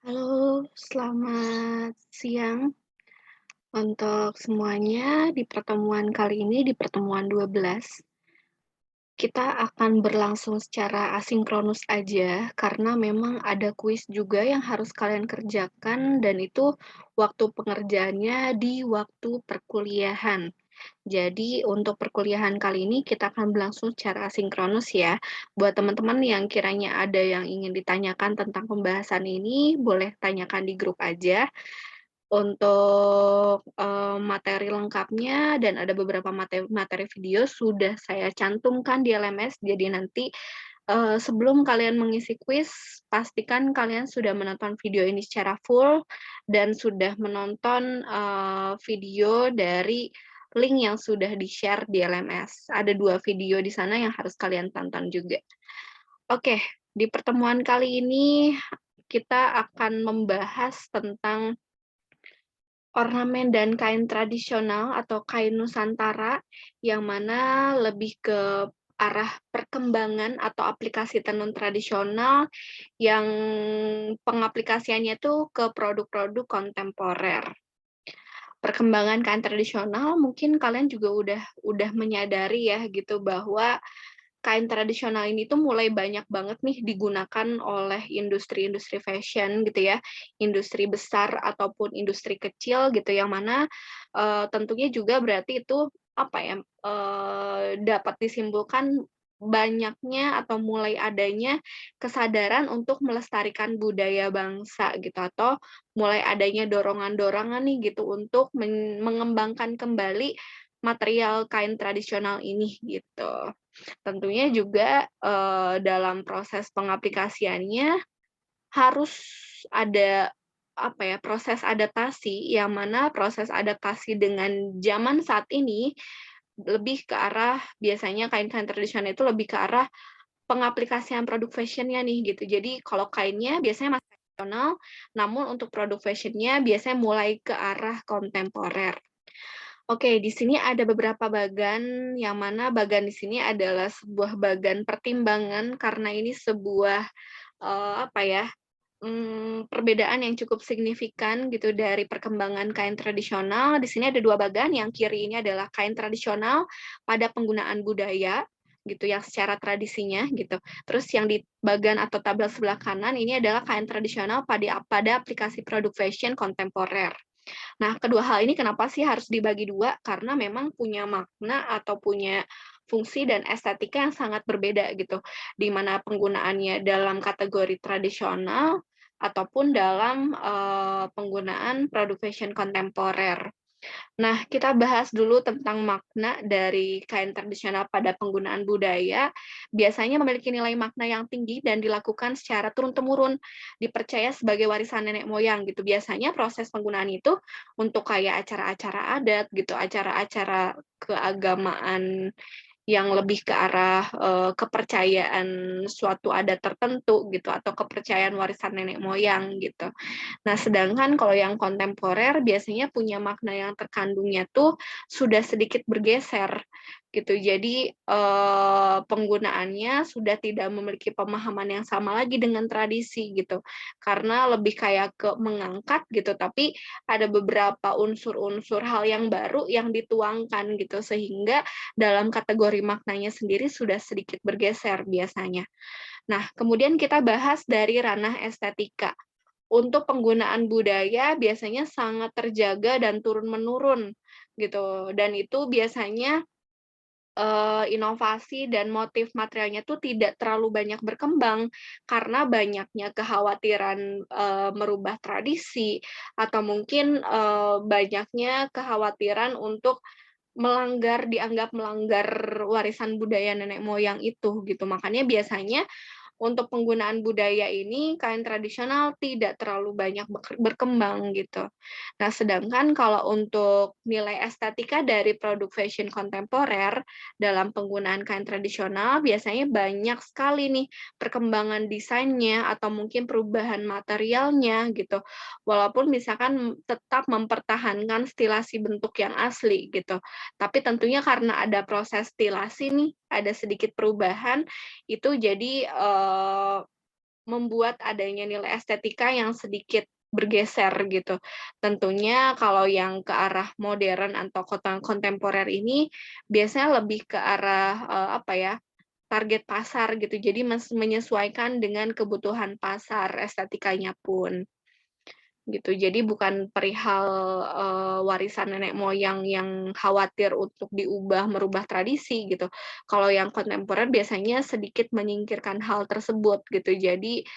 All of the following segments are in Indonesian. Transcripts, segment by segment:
Halo, selamat siang untuk semuanya. Di pertemuan kali ini, di pertemuan 12, kita akan berlangsung secara asinkronus aja, karena memang ada kuis juga yang harus kalian kerjakan, dan itu waktu pengerjaannya di waktu perkuliahan. Jadi, untuk perkuliahan kali ini kita akan berlangsung secara asinkronus ya. Buat teman-teman yang kiranya ada yang ingin ditanyakan tentang pembahasan ini, boleh tanyakan di grup aja. Untuk, materi lengkapnya dan ada beberapa materi video sudah saya cantumkan di LMS, jadi nanti, sebelum kalian mengisi kuis, pastikan kalian sudah menonton video ini secara full dan sudah menonton, video dari link yang sudah di-share di LMS. Ada 2 video di sana yang harus kalian tonton juga. Oke, di pertemuan kali ini kita akan membahas tentang ornamen dan kain tradisional atau kain Nusantara, yang mana lebih ke arah perkembangan atau aplikasi tenun tradisional yang pengaplikasiannya tuh ke produk-produk kontemporer. Perkembangan kain tradisional mungkin kalian juga udah menyadari ya gitu bahwa kain tradisional ini tuh mulai banyak banget nih digunakan oleh industri-industri fashion gitu ya, industri besar ataupun industri kecil gitu yang mana, tentunya juga berarti itu apa ya, dapat disimpulkan banyaknya atau mulai adanya kesadaran untuk melestarikan budaya bangsa gitu, atau mulai adanya dorongan-dorongan nih gitu untuk mengembangkan kembali material kain tradisional ini gitu. Tentunya juga, dalam proses pengaplikasiannya harus ada, apa ya, proses adaptasi, yang mana proses adaptasi dengan zaman saat ini lebih ke arah biasanya kain-kain tradisional itu lebih ke arah pengaplikasian produk fashion-nya nih, gitu. Jadi kalau kainnya biasanya masih tradisional, namun untuk produk fashion-nya biasanya mulai ke arah kontemporer. Oke, di sini ada beberapa bagan, yang mana bagan di sini adalah sebuah bagan pertimbangan karena ini sebuah, apa ya, perbedaan yang cukup signifikan gitu dari perkembangan kain tradisional. Di sini ada 2 bagan, yang kiri ini adalah kain tradisional pada penggunaan budaya, gitu, yang secara tradisinya gitu. Terus yang di bagan atau tabel sebelah kanan ini adalah kain tradisional pada aplikasi produk fashion kontemporer. Nah, kedua hal ini kenapa sih harus dibagi dua? Karena memang punya makna atau punya fungsi dan estetika yang sangat berbeda gitu, di mana penggunaannya dalam kategori tradisional ataupun dalam, penggunaan produk fashion kontemporer. Nah, kita bahas dulu tentang makna dari kain tradisional pada penggunaan budaya. Biasanya memiliki nilai makna yang tinggi dan dilakukan secara turun-temurun, dipercaya sebagai warisan nenek moyang gitu. Biasanya proses penggunaan itu untuk kayak acara-acara adat gitu, acara-acara keagamaan yang lebih ke arah, kepercayaan suatu adat tertentu gitu, atau kepercayaan warisan nenek moyang gitu. Nah, sedangkan kalau yang kontemporer biasanya punya makna yang terkandungnya tuh sudah sedikit bergeser gitu. Jadi, penggunaannya sudah tidak memiliki pemahaman yang sama lagi dengan tradisi gitu. Karena lebih kayak ke mengangkat gitu, tapi ada beberapa unsur-unsur hal yang baru yang dituangkan gitu, sehingga dalam kategori maknanya sendiri sudah sedikit bergeser biasanya. Nah, kemudian kita bahas dari ranah estetika. Untuk penggunaan budaya biasanya sangat terjaga dan turun-menurun gitu, dan itu biasanya, inovasi dan motif materialnya tuh tidak terlalu banyak berkembang karena banyaknya kekhawatiran, merubah tradisi atau mungkin, banyaknya kekhawatiran untuk dianggap melanggar warisan budaya nenek moyang itu gitu. Makanya biasanya untuk penggunaan budaya ini, kain tradisional tidak terlalu banyak berkembang gitu. Nah, sedangkan kalau untuk nilai estetika dari produk fashion kontemporer dalam penggunaan kain tradisional, biasanya banyak sekali nih perkembangan desainnya atau mungkin perubahan materialnya gitu. Walaupun misalkan tetap mempertahankan stilasi bentuk yang asli gitu. Tapi tentunya karena ada proses stilasi nih, ada sedikit perubahan, itu jadi, membuat adanya nilai estetika yang sedikit bergeser gitu. Tentunya kalau yang ke arah modern atau kontemporer ini biasanya lebih ke arah, apa ya, target pasar gitu. Jadi menyesuaikan dengan kebutuhan pasar estetikanya pun. Gitu. Jadi bukan perihal, warisan nenek moyang yang khawatir untuk diubah, merubah tradisi gitu. Kalau yang kontemporer biasanya sedikit menyingkirkan hal tersebut gitu. Jadi,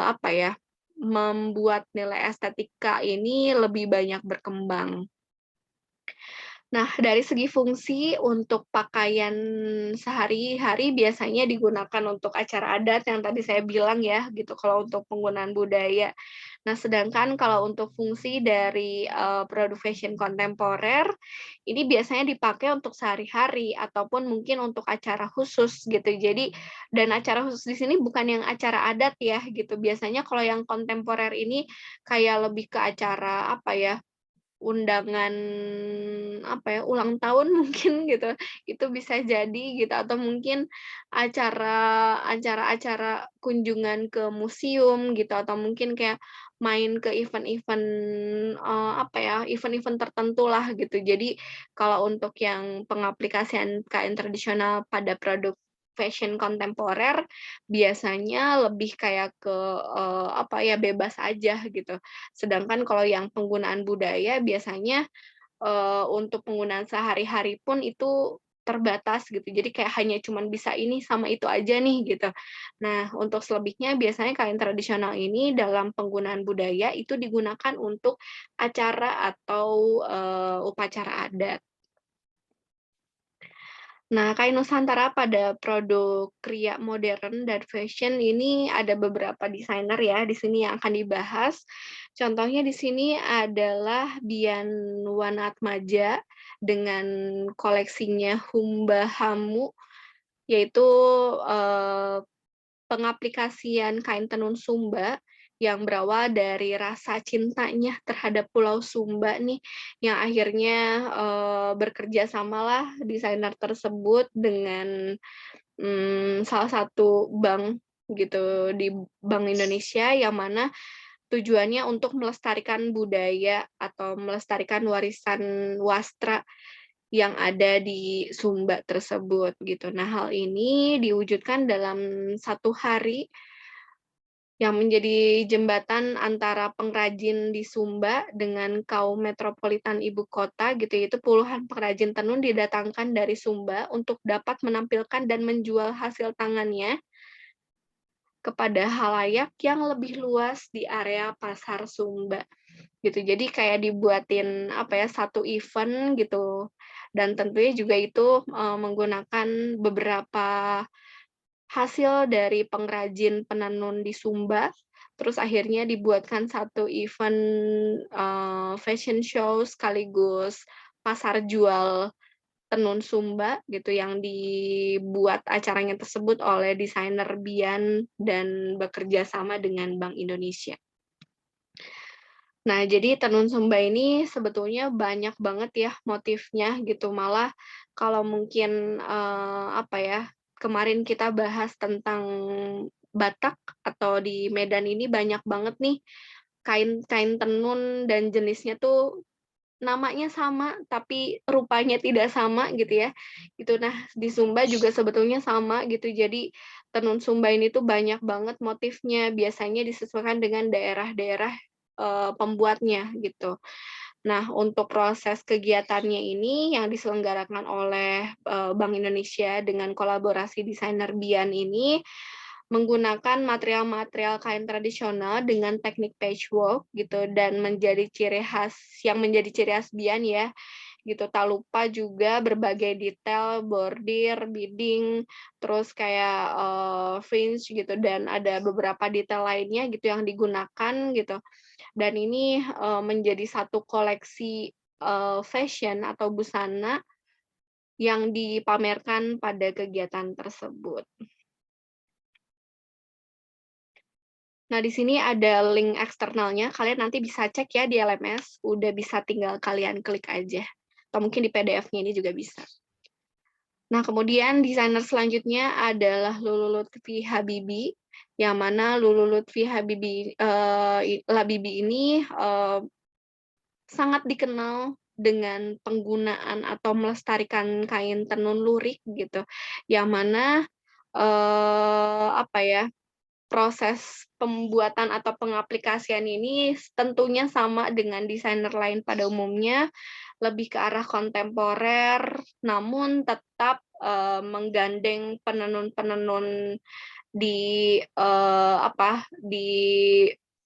apa ya, membuat nilai estetika ini lebih banyak berkembang. Nah, dari segi fungsi untuk pakaian sehari-hari biasanya digunakan untuk acara adat yang tadi saya bilang ya, gitu, kalau untuk penggunaan budaya. Nah, sedangkan kalau untuk fungsi dari, produk fashion kontemporer, ini biasanya dipakai untuk sehari-hari ataupun mungkin untuk acara khusus gitu. Jadi dan acara khusus di sini bukan yang acara adat ya gitu. Biasanya kalau yang kontemporer ini kayak lebih ke acara apa ya, undangan, apa ya, ulang tahun mungkin gitu, itu bisa jadi gitu, atau mungkin acara-acara kunjungan ke museum gitu, atau mungkin kayak main ke event-event, apa ya, event-event tertentu lah gitu. Jadi kalau untuk yang pengaplikasian kain tradisional pada produk fashion kontemporer, biasanya lebih kayak ke, apa ya, bebas aja gitu. Sedangkan kalau yang penggunaan budaya biasanya, untuk penggunaan sehari-hari pun itu terbatas gitu. Jadi kayak hanya cuman bisa ini sama itu aja nih gitu. Nah, untuk selebihnya biasanya kain tradisional ini dalam penggunaan budaya itu digunakan untuk acara atau, upacara adat. Nah, kain Nusantara pada produk kriya modern dan fashion ini ada beberapa desainer ya di sini yang akan dibahas. Contohnya di sini adalah Bian Wanatmaja dengan koleksinya Humba Hamu, yaitu, eee pengaplikasian kain tenun Sumba yang berawal dari rasa cintanya terhadap Pulau Sumba nih, yang akhirnya, bekerja samalah desainer tersebut dengan, salah satu bank gitu, di Bank Indonesia, yang mana tujuannya untuk melestarikan budaya atau melestarikan warisan wastra yang ada di Sumba tersebut, gitu. Nah, hal ini diwujudkan dalam satu hari yang menjadi jembatan antara pengrajin di Sumba dengan kaum metropolitan ibu kota gitu, yaitu puluhan pengrajin tenun didatangkan dari Sumba untuk dapat menampilkan dan menjual hasil tangannya kepada halayak yang lebih luas di area pasar Sumba, gitu. Jadi kayak dibuatin, apa ya, satu event gitu, dan tentunya juga itu, menggunakan beberapa hasil dari pengrajin penenun di Sumba, terus akhirnya dibuatkan satu event, fashion show sekaligus pasar jual tenun Sumba gitu yang dibuat acaranya tersebut oleh desainer Bian dan bekerja sama dengan Bank Indonesia. Nah, jadi tenun Sumba ini sebetulnya banyak banget ya motifnya gitu, malah kalau mungkin, apa ya, kemarin kita bahas tentang Batak atau di Medan ini banyak banget nih kain kain tenun dan jenisnya tuh namanya sama, tapi rupanya tidak sama gitu ya, gitu. Nah, di Sumba juga sebetulnya sama gitu, jadi tenun Sumba ini tuh banyak banget motifnya, biasanya disesuaikan dengan daerah-daerah, pembuatnya gitu. Nah, untuk proses kegiatannya ini yang diselenggarakan oleh, Bank Indonesia dengan kolaborasi desainer Bian ini, menggunakan material-material kain tradisional dengan teknik patchwork gitu dan menjadi ciri khas Bian ya, gitu. Tak lupa juga berbagai detail bordir, beading, terus kayak, fringe gitu dan ada beberapa detail lainnya gitu yang digunakan gitu. Dan ini, menjadi satu koleksi, fashion atau busana yang dipamerkan pada kegiatan tersebut. Nah, di sini ada link eksternalnya, kalian nanti bisa cek ya di LMS, udah bisa tinggal kalian klik aja, atau mungkin di PDF-nya ini juga bisa. Nah, kemudian desainer selanjutnya adalah Lulu Lutfi Habibi, yang mana Lulu Lutfi Habibi, Labibi ini, sangat dikenal dengan penggunaan atau melestarikan kain tenun lurik gitu, yang mana, apa ya, proses pembuatan atau pengaplikasian ini tentunya sama dengan desainer lain pada umumnya, lebih ke arah kontemporer, namun tetap, menggandeng penenun-penenun di,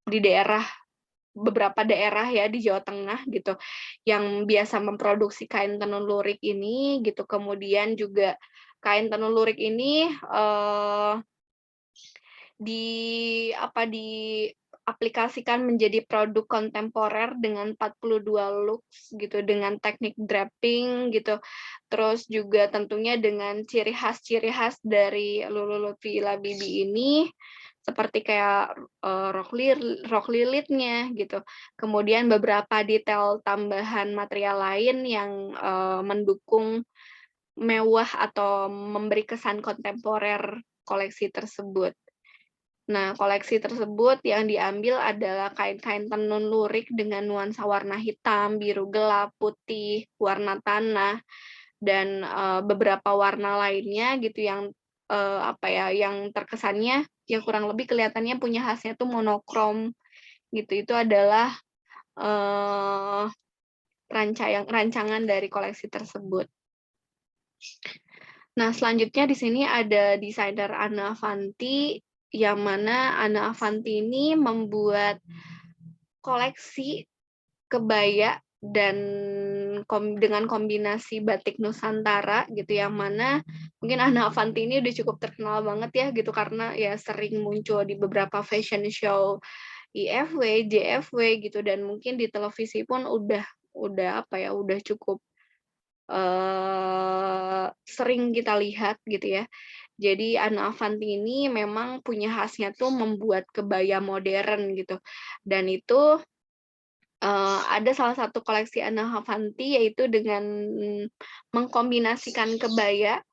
di daerah beberapa daerah ya di Jawa Tengah gitu, yang biasa memproduksi kain tenun lurik ini gitu. Kemudian juga kain tenun lurik ini, diaplikasikan menjadi produk kontemporer dengan 42 looks gitu, dengan teknik draping gitu. Terus juga tentunya dengan ciri khas dari Lulu Lutfi Labibi ini, seperti kayak, rok lilitnya gitu. Kemudian beberapa detail tambahan material lain yang, mendukung mewah atau memberi kesan kontemporer koleksi tersebut. Nah, koleksi tersebut yang diambil adalah kain-kain tenun lurik dengan nuansa warna hitam, biru gelap, putih, warna tanah, dan, beberapa warna lainnya gitu yang, yang terkesannya ya kurang lebih kelihatannya punya khasnya tuh monokrom gitu. Itu adalah, eee, rancangan dari koleksi tersebut. Nah, selanjutnya di sini ada desainer Anna Avanti, yang mana Anna Avanti ini membuat koleksi kebaya dan dengan kombinasi batik Nusantara gitu, yang mana mungkin Anna Avanti ini udah cukup terkenal banget ya gitu, karena ya sering muncul di beberapa fashion show IFW, JFW gitu, dan mungkin di televisi pun udah cukup, sering kita lihat gitu ya. Jadi Anna Avanti ini memang punya khasnya tuh membuat kebaya modern gitu, dan itu, ada salah satu koleksi Anna Avanti yaitu dengan mengkombinasikan kebaya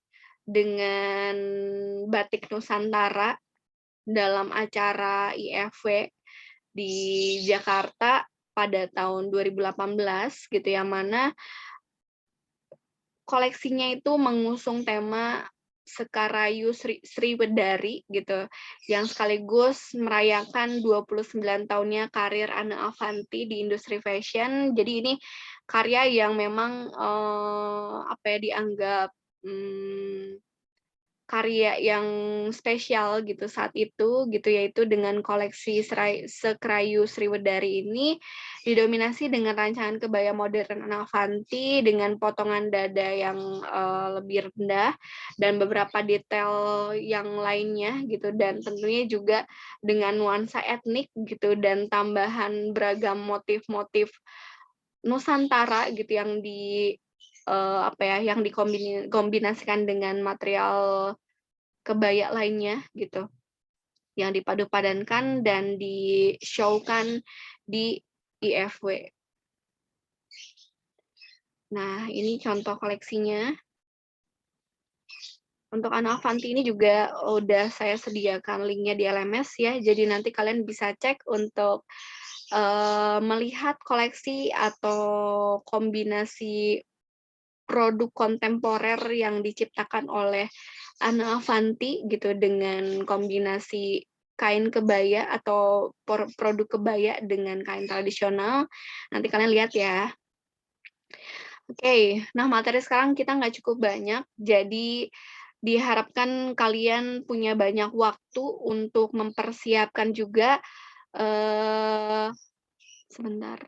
dengan batik Nusantara dalam acara IFW di Jakarta pada tahun 2018 gitu, yang mana koleksinya itu mengusung tema Sekarayu Sriwedari gitu, yang sekaligus merayakan 29 tahunnya karir Anna Avanti di industri fashion. Jadi ini karya yang memang, dianggap, mmm karya yang spesial gitu saat itu gitu, yaitu dengan koleksi Sekerayu Sriwedari ini didominasi dengan rancangan kebaya modern Avanti dengan potongan dada yang, lebih rendah dan beberapa detail yang lainnya gitu, dan tentunya juga dengan nuansa etnik gitu dan tambahan beragam motif-motif Nusantara gitu yang yang dikombinasikan dengan material kebaya lainnya gitu, yang dipadu-padankan dan di-show-kan di IFW. Nah, ini contoh koleksinya. Untuk Anna Avanti ini juga udah saya sediakan linknya di LMS ya, jadi nanti kalian bisa cek untuk, melihat koleksi atau kombinasi produk kontemporer yang diciptakan oleh Anna Avanti gitu, dengan kombinasi kain kebaya atau produk kebaya dengan kain tradisional. Nanti kalian lihat ya. Oke, nah materi sekarang kita nggak cukup banyak, jadi diharapkan kalian punya banyak waktu untuk mempersiapkan juga, eee, sebentar.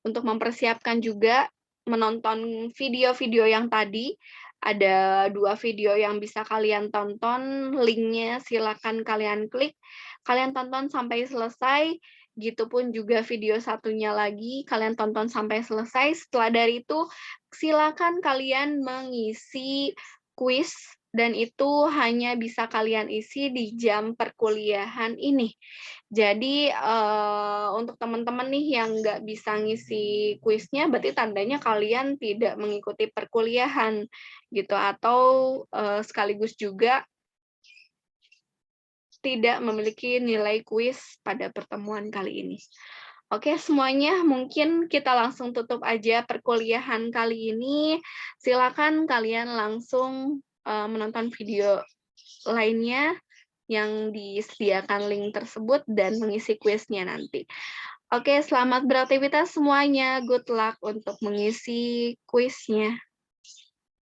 Untuk mempersiapkan juga menonton video-video yang tadi, ada 2 video yang bisa kalian tonton, linknya silakan kalian klik, kalian tonton sampai selesai, gitupun juga video satunya lagi kalian tonton sampai selesai. Setelah dari itu, silakan kalian mengisi kuis dan itu hanya bisa kalian isi di jam perkuliahan ini. Jadi, untuk teman-teman nih yang nggak bisa ngisi kuisnya, berarti tandanya kalian tidak mengikuti perkuliahan, gitu. Atau, sekaligus juga tidak memiliki nilai kuis pada pertemuan kali ini. Oke semuanya, mungkin kita langsung tutup aja perkuliahan kali ini. Silakan kalian langsung, menonton video lainnya yang disediakan link tersebut dan mengisi kuisnya nanti. Oke, selamat beraktivitas semuanya. Good luck untuk mengisi kuisnya.